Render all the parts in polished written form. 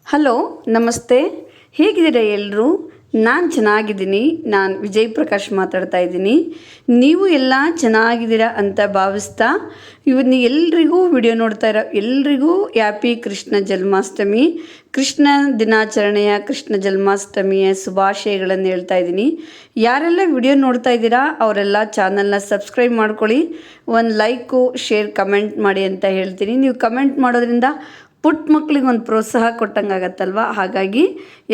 Hello, ನಮಸ್ತೆ. ಹೇಗಿದ್ದೀರಾ ಎಲ್ಲರೂ? ನಾನು ಚೆನ್ನಾಗಿದ್ದೀನಿ. ನಾನು ವಿಜಯ್ ಪ್ರಕಾಶ್ ಮಾತಾಡ್ತಾ ಇದ್ದೀನಿ. ನೀವು ಎಲ್ಲ ಚೆನ್ನಾಗಿದ್ದೀರಾ ಅಂತ ಭಾವಿಸ್ತಾ ಇವತ್ತು ಎಲ್ರಿಗೂ ವಿಡಿಯೋ ನೋಡ್ತಾ ಇರೋ ಎಲ್ರಿಗೂ ಹ್ಯಾಪಿ ಕೃಷ್ಣ ಜನ್ಮಾಷ್ಟಮಿ, ಕೃಷ್ಣ ದಿನಾಚರಣೆಯ ಕೃಷ್ಣ ಜನ್ಮಾಷ್ಟಮಿಯ ಶುಭಾಶಯಗಳನ್ನು ಹೇಳ್ತಾ ಇದ್ದೀನಿ. ಯಾರೆಲ್ಲ ವಿಡಿಯೋ ನೋಡ್ತಾ ಇದ್ದೀರಾ ಅವರೆಲ್ಲ ಚಾನಲ್ನ ಸಬ್ಸ್ಕ್ರೈಬ್ ಮಾಡ್ಕೊಳ್ಳಿ, ಒಂದು ಲೈಕು ಶೇರ್ ಕಮೆಂಟ್ ಮಾಡಿ ಅಂತ ಹೇಳ್ತೀನಿ. ನೀವು ಕಮೆಂಟ್ ಮಾಡೋದ್ರಿಂದ ಪುಟ್ಟ ಮಕ್ಕಳಿಗೆ ಒಂದು ಪ್ರೋತ್ಸಾಹ ಕೊಟ್ಟಂಗಾಗತ್ತಲ್ವ. ಹಾಗಾಗಿ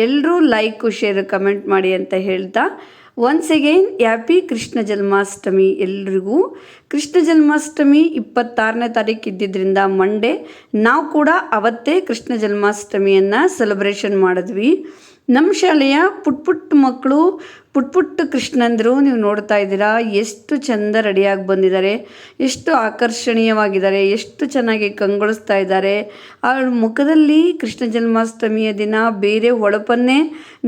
ಎಲ್ಲರೂ ಲೈಕು ಶೇರ್ ಕಮೆಂಟ್ ಮಾಡಿ ಅಂತ ಹೇಳ್ತಾ once again happy Krishna Janmashtami ಎಲ್ರಿಗೂ. ಕೃಷ್ಣ ಜನ್ಮಾಷ್ಟಮಿ 26ನೇ ತಾರೀಕು ಇದ್ದಿದ್ದರಿಂದ ಮಂಡೇ ನಾವು ಕೂಡ ಅವತ್ತೇ ಕೃಷ್ಣ ಜನ್ಮಾಷ್ಟಮಿಯನ್ನು ಸೆಲೆಬ್ರೇಷನ್ ಮಾಡಿದ್ವಿ. ನಮ್ಮ ಶಾಲೆಯ ಪುಟ್ಟ ಮಕ್ಕಳು ಪುಟ್ಟ ಕೃಷ್ಣಂದರು ನೀವು ನೋಡ್ತಾ ಇದ್ದೀರಾ, ಎಷ್ಟು ಚೆಂದ ರೆಡಿಯಾಗಿ ಬಂದಿದ್ದಾರೆ, ಎಷ್ಟು ಆಕರ್ಷಣೀಯವಾಗಿದ್ದಾರೆ, ಎಷ್ಟು ಚೆನ್ನಾಗಿ ಕಂಗೊಳಿಸ್ತಾ ಇದ್ದಾರೆ. ಅವ್ರ ಮುಖದಲ್ಲಿ ಕೃಷ್ಣ ಜನ್ಮಾಷ್ಟಮಿಯ ದಿನ ಬೇರೆ ಹೊಳಪನ್ನೇ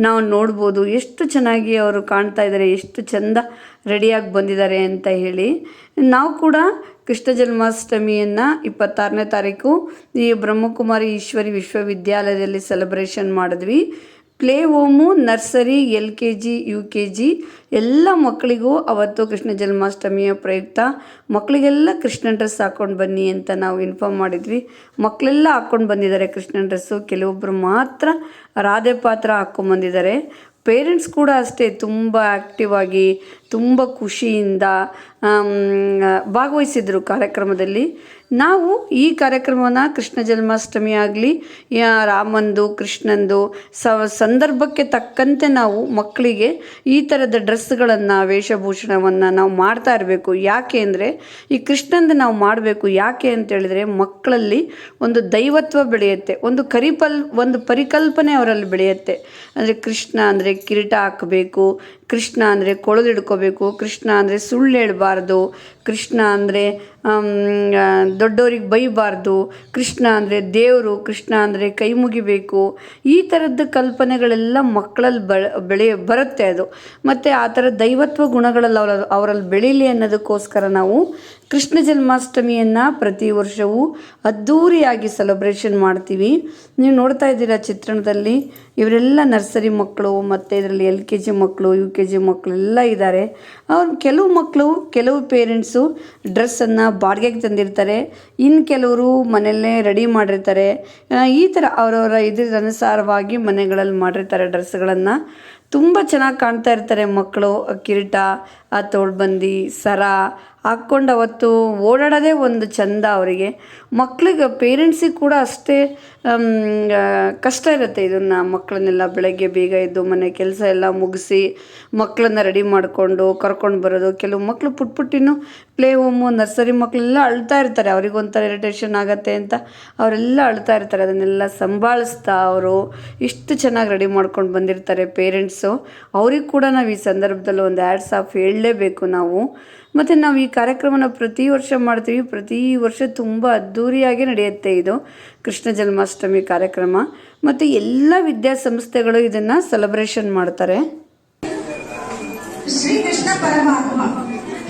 ನಾವು ನೋಡ್ಬೋದು. ಎಷ್ಟು ಚೆನ್ನಾಗಿ ಅವರು ಕಾಣ್ತಾ ಇದ್ದಾರೆ, ಎಷ್ಟು ಚೆಂದ ರೆಡಿಯಾಗಿ ಬಂದಿದ್ದಾರೆ ಅಂತ ಹೇಳಿ. ನಾವು ಕೂಡ ಕೃಷ್ಣ ಜನ್ಮಾಷ್ಟಮಿಯನ್ನು 26ನೇ ತಾರೀಕು ಈ ಬ್ರಹ್ಮಕುಮಾರಿ ಈಶ್ವರಿ ವಿಶ್ವವಿದ್ಯಾಲಯದಲ್ಲಿ ಸೆಲೆಬ್ರೇಷನ್ ಮಾಡಿದ್ವಿ. Play home, nursery, LKG, UKG ಎಲ್ಲ ಮಕ್ಕಳಿಗೂ ಅವತ್ತು ಕೃಷ್ಣ ಜನ್ಮಾಷ್ಟಮಿಯ ಪ್ರಯುಕ್ತ ಮಕ್ಕಳಿಗೆಲ್ಲ ಕೃಷ್ಣನ ಡ್ರೆಸ್ ಹಾಕ್ಕೊಂಡು ಬನ್ನಿ ಅಂತ ನಾವು ಇನ್ಫಾರ್ಮ್ ಮಾಡಿದ್ವಿ. ಮಕ್ಕಳೆಲ್ಲ ಹಾಕ್ಕೊಂಡು ಬಂದಿದ್ದಾರೆ ಕೃಷ್ಣನ ಡ್ರೆಸ್ಸು. ಕೆಲವೊಬ್ಬರು ಮಾತ್ರ ರಾಧೆ ಪಾತ್ರ ಹಾಕ್ಕೊಂಬಂದಿದ್ದಾರೆ. ಪೇರೆಂಟ್ಸ್ ಕೂಡ ಅಷ್ಟೇ ತುಂಬ ಆ್ಯಕ್ಟಿವ್ ಆಗಿ ತುಂಬ ಖುಷಿಯಿಂದ ಭಾಗವಹಿಸಿದರು ಕಾರ್ಯಕ್ರಮದಲ್ಲಿ. ನಾವು ಈ ಕಾರ್ಯಕ್ರಮವನ್ನು ಕೃಷ್ಣ ಜನ್ಮಾಷ್ಟಮಿ ಆಗಲಿ ರಾಮಂದು ಕೃಷ್ಣಂದು ಸಂದರ್ಭಕ್ಕೆ ತಕ್ಕಂತೆ ನಾವು ಮಕ್ಕಳಿಗೆ ಈ ಥರದ ಡ್ರೆಸ್ಗಳನ್ನು ವೇಷಭೂಷಣವನ್ನು ನಾವು ಮಾಡ್ತಾ ಇರಬೇಕು. ಯಾಕೆ ಅಂದರೆ ಈ ಕೃಷ್ಣಂದು ನಾವು ಮಾಡಬೇಕು. ಯಾಕೆ ಅಂತ ಹೇಳಿದರೆ ಮಕ್ಕಳಲ್ಲಿ ಒಂದು ದೈವತ್ವ ಬೆಳೆಯುತ್ತೆ, ಒಂದು ಪರಿಕಲ್ಪನೆ ಅವರಲ್ಲಿ ಬೆಳೆಯುತ್ತೆ. ಅಂದರೆ ಕೃಷ್ಣ ಅಂದರೆ ಕಿರೀಟ ಹಾಕಬೇಕು, ಕೃಷ್ಣ ಅಂದರೆ ಕೊಳಲಿಡ್ಕೋಬೇಕು, ಕೃಷ್ಣ ಅಂದರೆ ಸುಳ್ಳು ಹೇಳಬಾರ್ದು, ಕೃಷ್ಣ ಅಂದರೆ ದೊಡ್ಡವ್ರಿಗೆ ಬೈಬಾರ್ದು, ಕೃಷ್ಣ ಅಂದರೆ ದೇವರು, ಕೃಷ್ಣ ಅಂದರೆ ಕೈ ಮುಗಿಬೇಕು. ಈ ಥರದ ಕಲ್ಪನೆಗಳೆಲ್ಲ ಮಕ್ಕಳಲ್ಲಿ ಬರುತ್ತೆ ಅದು. ಮತ್ತು ಆ ಥರ ದೈವತ್ವ ಗುಣಗಳಲ್ಲಿ ಅವರಲ್ಲಿ ಬೆಳೀಲಿ ಅನ್ನೋದಕ್ಕೋಸ್ಕರ ನಾವು ಕೃಷ್ಣ ಜನ್ಮಾಷ್ಟಮಿಯನ್ನು ಪ್ರತಿ ವರ್ಷವೂ ಅದ್ಧೂರಿಯಾಗಿ ಸೆಲೆಬ್ರೇಷನ್ ಮಾಡ್ತೀವಿ. ನೀವು ನೋಡ್ತಾ ಇದ್ದೀರಾ ಚಿತ್ರಣದಲ್ಲಿ ಇವರೆಲ್ಲ ನರ್ಸರಿ ಮಕ್ಕಳು ಮತ್ತು ಇದರಲ್ಲಿ LKG ಮಕ್ಕಳು, UKG ಮಕ್ಕಳೆಲ್ಲ ಇದ್ದಾರೆ. ಕೆಲವು ಪೇರೆಂಟ್ಸು ಡ್ರೆಸ್ಸನ್ನು ಬಾಡಿಗೆಗೆ ತಂದಿರ್ತಾರೆ, ಇನ್ನು ಕೆಲವರು ಮನೆಯಲ್ಲೇ ರೆಡಿ ಮಾಡಿರ್ತಾರೆ. ಈ ಥರ ಅವರವರ ಅನುಸಾರವಾಗಿ ಮನೆಗಳಲ್ಲಿ ಮಾಡಿರ್ತಾರೆ ಡ್ರೆಸ್ಗಳನ್ನು. ತುಂಬ ಚೆನ್ನಾಗಿ ಕಾಣ್ತಾ ಇರ್ತಾರೆ ಮಕ್ಕಳು. ಕಿರೀಟ, ತೋಳ್ಬಂದಿ, ಸರ ಹಾಕ್ಕೊಂಡು ಅವತ್ತು ಓಡಾಡೋದೇ ಒಂದು ಚೆಂದ ಅವರಿಗೆ. ಮಕ್ಕಳಿಗೆ ಪೇರೆಂಟ್ಸಿಗೆ ಕೂಡ ಅಷ್ಟೇ ಕಷ್ಟ ಇರುತ್ತೆ ಇದನ್ನು. ಮಕ್ಕಳನ್ನೆಲ್ಲ ಬೆಳಗ್ಗೆ ಬೇಗ ಎದ್ದು ಮನೆ ಕೆಲಸ ಎಲ್ಲ ಮುಗಿಸಿ ಮಕ್ಕಳನ್ನ ರೆಡಿ ಮಾಡಿಕೊಂಡು ಕರ್ಕೊಂಡು ಬರೋದು. ಕೆಲವು ಮಕ್ಕಳು ಪುಟ್ಟಿನ್ನು ಪ್ಲೇ ಹೋಮು, ನರ್ಸರಿ ಮಕ್ಕಳೆಲ್ಲ ಅಳ್ತಾ ಇರ್ತಾರೆ. ಅವ್ರಿಗೊಂಥರ ಇರಿಟೇಷನ್ ಆಗುತ್ತೆ ಅಂತ ಅವರೆಲ್ಲ ಅಳ್ತಾ ಇರ್ತಾರೆ. ಅದನ್ನೆಲ್ಲ ಸಂಭಾಳಿಸ್ತಾ ಅವರು ಇಷ್ಟು ಚೆನ್ನಾಗಿ ರೆಡಿ ಮಾಡ್ಕೊಂಡು ಬಂದಿರ್ತಾರೆ ಪೇರೆಂಟ್ಸು. ಅವ್ರಿಗೆ ಕೂಡ ನಾವು ಈ ಸಂದರ್ಭದಲ್ಲಿ ಒಂದು ಹ್ಯಾಟ್ಸ್ ಆಫ್ ಹೇಳಲೇಬೇಕು ನಾವು. ಮತ್ತು ನಾವು ಈ ಕಾರ್ಯಕ್ರಮನ ಪ್ರತಿ ವರ್ಷ ಮಾಡ್ತೀವಿ. ಪ್ರತಿ ವರ್ಷ ತುಂಬ ಅದ್ಧೂರಿಯಾಗಿ ನಡೆಯುತ್ತೆ ಇದು ಕೃಷ್ಣ ಜನ್ಮಾಷ್ಟಮಿ ಕಾರ್ಯಕ್ರಮ. ಮತ್ತು ಎಲ್ಲ ವಿದ್ಯಾಸಂಸ್ಥೆಗಳು ಇದನ್ನು ಸೆಲೆಬ್ರೇಷನ್ ಮಾಡ್ತಾರೆ. ಶ್ರೀಕೃಷ್ಣ ಪರಮಾತ್ಮ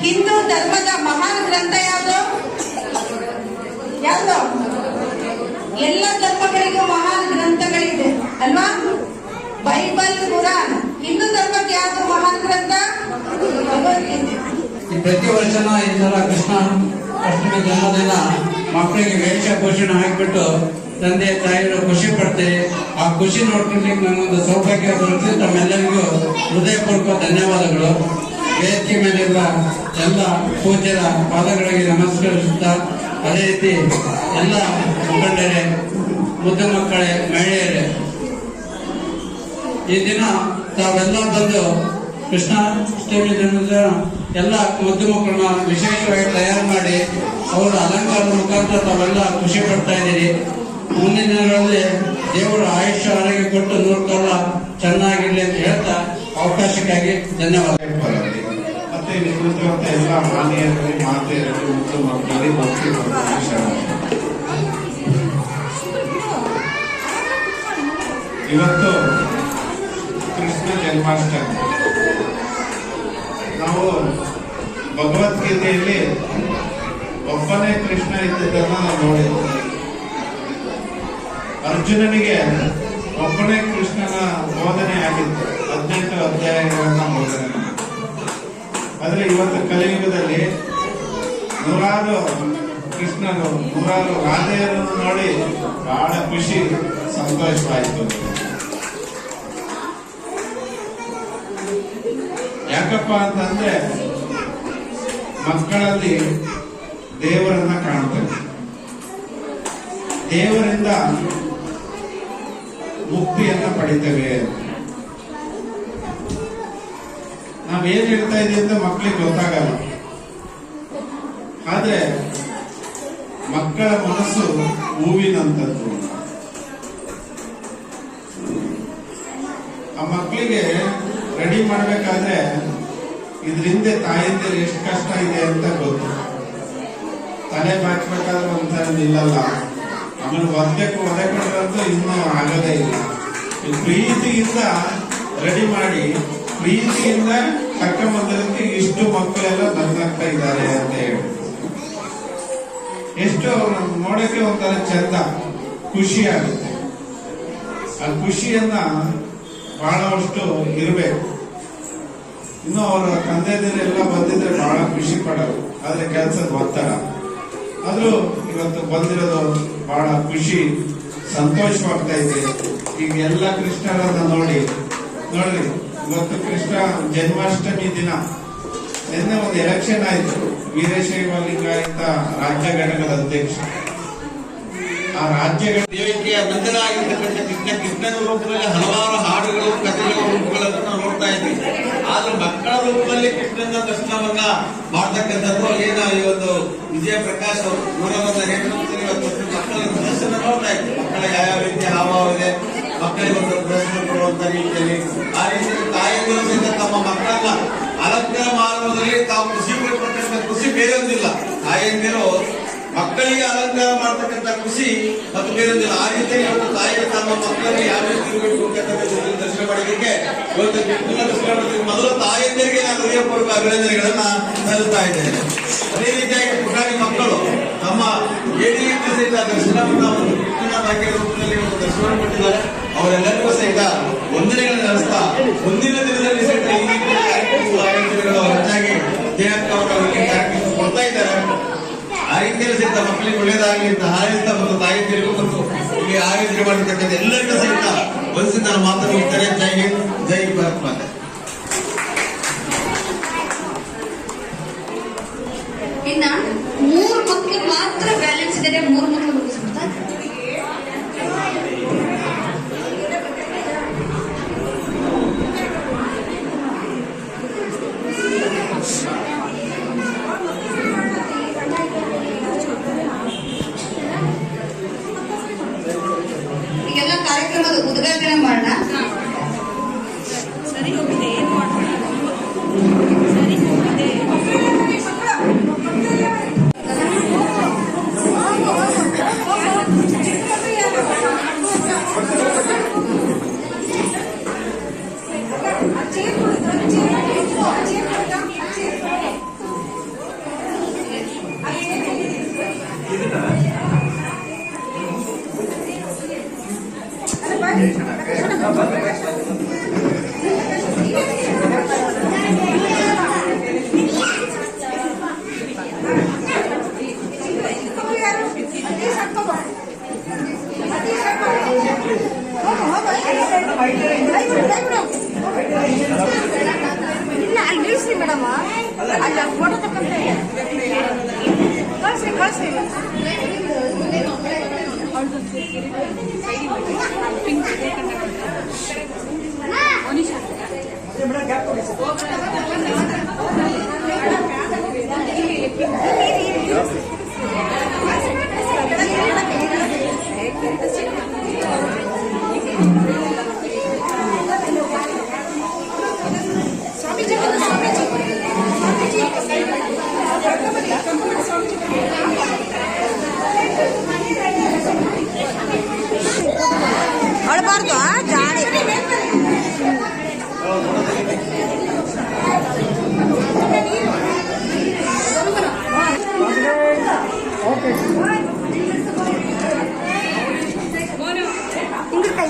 ಹಿಂದೂ ಧರ್ಮದ ಮಹಾನ್ ಗ್ರಂಥ ಯಾವುದು? ಎಲ್ಲ ಧರ್ಮಗಳಿಗೂ ಮಹಾನ್ ಗ್ರಂಥಗಳಿದೆ ಅಲ್ವಾ? ಬೈಬಲ್, ಕುರಾನ್. ಹಿಂದೂ ಧರ್ಮಕ್ಕೆ ಯಾವುದು ಮಹಾನ್ ಗ್ರಂಥ? ಭಗವದ್ಗೀತೆ. ಪ್ರತಿ ವರ್ಷನೂ ಈ ತರ ಕೃಷ್ಣ ಅಷ್ಟಮಿ ಜನ್ಮದಿನ ಮಕ್ಕಳಿಗೆ ವೇಷಭೂಷಣ ಹಾಕಿಬಿಟ್ಟು ತಂದೆ ತಾಯಿಗಳು ಖುಷಿ ಪಡ್ತಾರೆ. ಆ ಖುಷಿ ನೋಡ್ಕೊಳ್ಳಿಕ್ಕೆ ನನಗೊಂದು ಸೌಭಾಗ್ಯ ದೊರಕಿಸಿ ತಮ್ಮೆಲ್ಲರಿಗೂ ಹೃದಯಪೂರ್ವಕ ಧನ್ಯವಾದಗಳು. ವೇದಿಕೆ ಮೇಲಿರುವ ಎಲ್ಲ ಪೂಜ್ಯರ ಪಾದಗಳಿಗೆ ನಮಸ್ಕರಿಸುತ್ತಾ, ಅದೇ ರೀತಿ ಎಲ್ಲ ಮುಖಂಡರೇ, ಮುದ್ದು ಮಕ್ಕಳೇ, ಮಹಿಳೆಯರೇ, ಈ ದಿನ ತಾವೆಲ್ಲ ಬಂದು ಕೃಷ್ಣಾಷ್ಟಮಿ ದಿನದ ಎಲ್ಲ ಮುದ್ದು ಮಕ್ಕಳನ್ನ ವಿಶೇಷವಾಗಿ ತಯಾರು ಮಾಡಿ ಅವರ ಅಲಂಕಾರದ ಮುಖಾಂತರ ತಾವೆಲ್ಲ ಖುಷಿ ಪಡ್ತಾ ಇದ್ದೀರಿ. ಮುಂದಿನ ದಿನಗಳಲ್ಲಿ ದೇವರು ಆಯುಷ್ಯ ಆರೋಗ್ಯ ಕೊಟ್ಟು 100 ಕಾಲ ಚೆನ್ನಾಗಿರ್ಲಿ ಅಂತ ಹೇಳ್ತಾ ಅವಕಾಶಕ್ಕಾಗಿ ಧನ್ಯವಾದ. ಮತ್ತೆ ಎಲ್ಲ ಮಾನ್ಯರಲ್ಲಿ, ಮಾತೆಯರಲ್ಲಿ, ಮುದ್ದು ಮಕ್ಕಳಲ್ಲಿ ಭಕ್ತಿ ಇವತ್ತು ಕೃಷ್ಣ ಜನ್ಮಾಷ್ಟಮಿ. ನಾವು ಭಗವದ್ಗೀತೆಯಲ್ಲಿ ಒಬ್ಬನೇ ಕೃಷ್ಣ ಇದ್ದದನ್ನು ನಾವು ನೋಡಿದ್ದೇವೆ. ಅರ್ಜುನನಿಗೆ ಒಬ್ಬನೇ ಕೃಷ್ಣನ ಬೋಧನೆ ಆಗಿತ್ತು, 18 ಅಧ್ಯಾಯಗಳನ್ನ ಬೋಧನೆ ಮಾಡಿದ್ರು. ಆದ್ರೆ ಇವತ್ತು ಕಲಿಯುಗದಲ್ಲಿ ನೂರಾರು ಕೃಷ್ಣನು, ನೂರಾರು ರಾಧೆಯರನ್ನು ನೋಡಿ ಬಹಳ ಖುಷಿ, ಸಂತೋಷವಾಯಿತು. ಯಾಕಪ್ಪ ಅಂತಂದ್ರೆ ಮಕ್ಕಳಲ್ಲಿ ದೇವರನ್ನ ಕಾಣ್ತೇವೆ, ದೇವರಿಂದ ಮುಕ್ತಿಯನ್ನ ಪಡಿತೇವೆ. ನಾವೇನ್ ಹೇಳ್ತಾ ಇದೀವಿ ಅಂತ ಮಕ್ಕಳಿಗೆ ಗೊತ್ತಾಗಲ್ಲ. ಆದ್ರೆ ಮಕ್ಕಳ ಮನಸ್ಸು ಹೂವಿನಂತದ್ದು. ಆ ಮಕ್ಕಳಿಗೆ ರೆಡಿ ಮಾಡ್ಬೇಕಾದ್ರೆ ಇದರಿಂದ ತಾಯಿಂದಿರು ಎಷ್ಟು ಕಷ್ಟ ಇದೆ ಅಂತ ಗೊತ್ತು. ತಲೆ ಬಾಚ್ಬೇಕಾದ್ರೆ ಒಂಥರ ನಿಲ್ಲಲ್ಲ, ಆಮೇಲೆ ಒದೆಕೊಂಡ್ರಂತೂ ಇನ್ನೂ ಆಗದೇ ಇಲ್ಲ. ಪ್ರೀತಿಯಿಂದ ರೆಡಿ ಮಾಡಿ ಪ್ರೀತಿಯಿಂದ ಕರ್ಕೊಂಬಂದಕ್ಕೆ ಇಷ್ಟು ಮಕ್ಕಳೆಲ್ಲ ನಗ್ನಾಗ್ತಾ ಇದ್ದಾರೆ ಅಂತ ಹೇಳಿ, ಎಷ್ಟು ನೋಡಕ್ಕೆ ಒಂಥರ ಚಂದ, ಖುಷಿ ಆಗುತ್ತೆ. ಆ ಖುಷಿಯನ್ನ ಬಹಳಷ್ಟು ಇರಬೇಕು. ಇನ್ನು ಅವರ ತಂದೆದಿರೆಲ್ಲ ಬಂದಿದ್ರೆ ಬಹಳ ಖುಷಿ ಪಡೋರು, ಆದ್ರೆ ಕೆಲಸದ ಒತ್ತಡ. ಆದ್ರೂ ಇವತ್ತು ಬಂದಿರೋದು ಬಹಳ ಖುಷಿ, ಸಂತೋಷವಾಗ್ತಾ ಇದೆ. ಈಗ ಎಲ್ಲ ಕೃಷ್ಣರನ್ನ ನೋಡ್ರಿ, ಇವತ್ತು ಕೃಷ್ಣ ಜನ್ಮಾಷ್ಟಮಿ ದಿನ. ನಿನ್ನೆ ಒಂದು ಎಲೆಕ್ಷನ್ ಆಯ್ತು, ವೀರಶೈವ ಲಿಂಗಾಯತ ರಾಜ್ಯ ಘಟಕದ ಅಧ್ಯಕ್ಷ. ಆ ರಾಜ್ಯಗಳ ದೇವಿಕೆಯ ನಂದನ ಆಗಿರ್ತಕ್ಕಂಥ ಕೃಷ್ಣನ ರೂಪದಲ್ಲಿ ಹಲವಾರು ಹಾಡುಗಳು, ಕಥೆಗಳ ರೂಪಗಳನ್ನು ನಾವು ನೋಡ್ತಾ ಇದ್ದೀವಿ. ಆದ್ರೆ ಮಕ್ಕಳ ರೂಪದಲ್ಲಿ ಕೃಷ್ಣನ ದರ್ಶನವನ್ನ ಮಾಡ್ತಕ್ಕಂಥದ್ದು ಏನು ಈ ಒಂದು ವಿಜಯ ಪ್ರಕಾಶ್ ಅವರು ದೂರವಾದ ನೇತೃತ್ವದಲ್ಲಿ ಇವತ್ತು ಮಕ್ಕಳ ದರ್ಶನ ನೋಡ್ತಾ ಇದ್ದೀವಿ. ಮಕ್ಕಳ ಯಾವ ರೀತಿಯ ಹಾವಭಾವ ಇದೆ, ಮಕ್ಕಳಿಗೆ ಒಂದು ಪ್ರದರ್ಶನ ಕೊಡುವಂತ ರೀತಿಯಲ್ಲಿ, ಆ ರೀತಿಯಲ್ಲಿ ತಾಯಿಗಳು ಸಹಿತ ತಮ್ಮ ಮಕ್ಕಳನ್ನ ಅಲಂಕಾರ ಮಾಡುವುದರಲ್ಲಿ ತಾವು ಖುಷಿ ಪಡ್ತಕ್ಕಂಥ ಖುಷಿ ಬೇರೆ ಒಂದಿಲ್ಲ. ತಾಯಿಯಂದಿರು ಮಕ್ಕಳಿಗೆ ಅಲಂಕಾರ ಮಾಡ್ತಕ್ಕಂಥ ಖುಷಿ ಮತ್ತು ಬೇರೊಂದಿಲ್ಲ. ಆ ರೀತಿಯಲ್ಲಿ ಇವತ್ತು ತಾಯಿಗೆ ತಮ್ಮ ಮಕ್ಕಳಿಗೆ ಯಾವ ರೀತಿ ಇರಬೇಕು ದರ್ಶನ ಮಾಡೋದಕ್ಕೆ ಇವತ್ತು ದರ್ಶನ ಮಾಡೋದಕ್ಕೆ ಮೊದಲು ತಾಯಿಯಂದಿರಿಗೆ ನಾನು ಹೃದಯಪೂರ್ವಕ ಅಭಿನಂದನೆಗಳನ್ನ ಸಲ್ಲಿಸ್ತಾ ಇದ್ದೇನೆ. ಅದೇ ರೀತಿಯಾಗಿ ಪುಟಾಣಿ ಮಕ್ಕಳು ತಮ್ಮ ಏಡಿ ಸಹಿತ ದರ್ಶನವನ್ನ ಒಂದು ಕೃಷ್ಣನ ಭಾಗ್ಯ ರೂಪದಲ್ಲಿ ಒಂದು ದರ್ಶನ ಕೊಟ್ಟಿದ್ದಾರೆ. ಅವರೆಲ್ಲರಿಗೂ ಸಹಿತ ವಂದನೆಗಳನ್ನು ನಡೆಸ್ತಾ ಮುಂದಿನ ದಿನದಲ್ಲಿ ಸಹಿತ ಈ ರೀತಿಯ ಕಾರ್ಯಕ್ರಮಗಳು ಹೆಚ್ಚಾಗಿ ಕಾರ್ಯಕ್ರಮ ಕೊಡ್ತಾ ಇದ್ದಾರೆ. ಆ ರೀತಿಯಲ್ಲಿ ಸಹಿತ ಮಕ್ಕಳಿಗೆ ಒಳ್ಳೇದಾಗಲಿ ಅಂತ ಹಾರೈಸ್ತಾ ಮತ್ತು ತಾಯಿಯಂದಿರಿಗೂ ಮತ್ತು ಇಲ್ಲಿ ಆಯೋಜನೆ ಮಾಡಿರ್ತಕ್ಕಂಥ ಎಲ್ಲರಿಗೂ ಸಹಿತ ಒಂದ್ಸಿ ನಾನು ಮಾತನಾಡುತ್ತೇನೆ. ಜೈ ಹಿಂದ್, ಜೈ ಭಾರತ್ ಮಾತೆ. ಇನ್ನ 3 ಮಕ್ಕಳು ಮಾತ್ರ ಬ್ಯಾಲೆನ್ಸ್ ಇದ್ದಾರೆ, 3 ಮಕ್ಕಳು ಮುಗಿಸ್ಬಿಡ್ತಾರೆ. ಈಗೆಲ್ಲ ಕಾರ್ಯಕ್ರಮದ ಉದ್ಘಾಟನೆ ಮಾಡೋಣ. ಸರಿ ಹೋಗಿದೆ, ಏನ್ ಮಾಡೋಣ? ಸರಿ ಹೋಗಿದೆ. ಇಲ್ಲ ಅಲ್ಲಿ ನಿಲ್ಸಿ ಮೇಡಮ್, ಅಲ್ಲಿ ಫೋಟೋ ತಗೊಂಡ್ರೆ ಕಳ್ಸಿ ಕಳ್ಸಿ. ಅಳಬಾರ್ದು ಜಾಡಿ. ಹಿಂಗೆ ಕೈ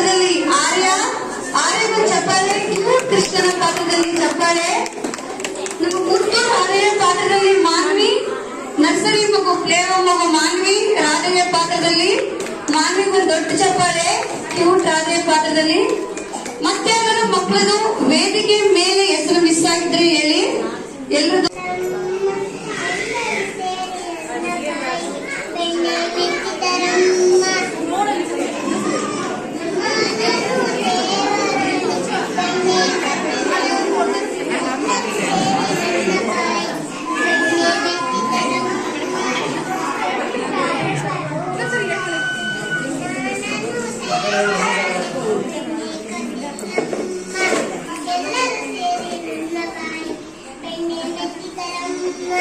ಪಾತ್ರದಲ್ಲಿ ಆರ್ಯನ ಚಪ್ಪಾಳೆ, ಕೃಷ್ಣನ ಪಾತ್ರದಲ್ಲಿ ಚಪ್ಪಾಳೆ. ನಮ್ಮ ಮುದ್ದು ಆರ್ಯ ಪಾತ್ರದಲ್ಲಿ ಮಾನ್ವಿ, ನರ್ಸರಿ ಮಗು ಪ್ಲೇವ ಮಗು ಮಾನ್ವಿ, ರಾಧೆಯ ಪಾತ್ರದಲ್ಲಿ ಮಾನ್ವಿಗೆ ಒಂದು ದೊಡ್ಡ ಚಪ್ಪಾಳೆ, ಕ್ಯೂಟ್ ರಾಧೆಯ ಪಾತ್ರದಲ್ಲಿ. ಮತ್ತೆ ಅದರ ಮಕ್ಕಳದು ವೇದಿಕೆ ಮೇಲೆ ಹೆಸರು ಮಿಸ್ ಆಗಿದ್ರೆ ಹೇಳಿ ಎಲ್ಲರೂ. ಎಲ್ಲರೂ ಸೇರಿ ನನ್ನ ತಾಯಿ ಬೆಣ್ಣೆ ಮೆತ್ತಿದರಮ್ಮ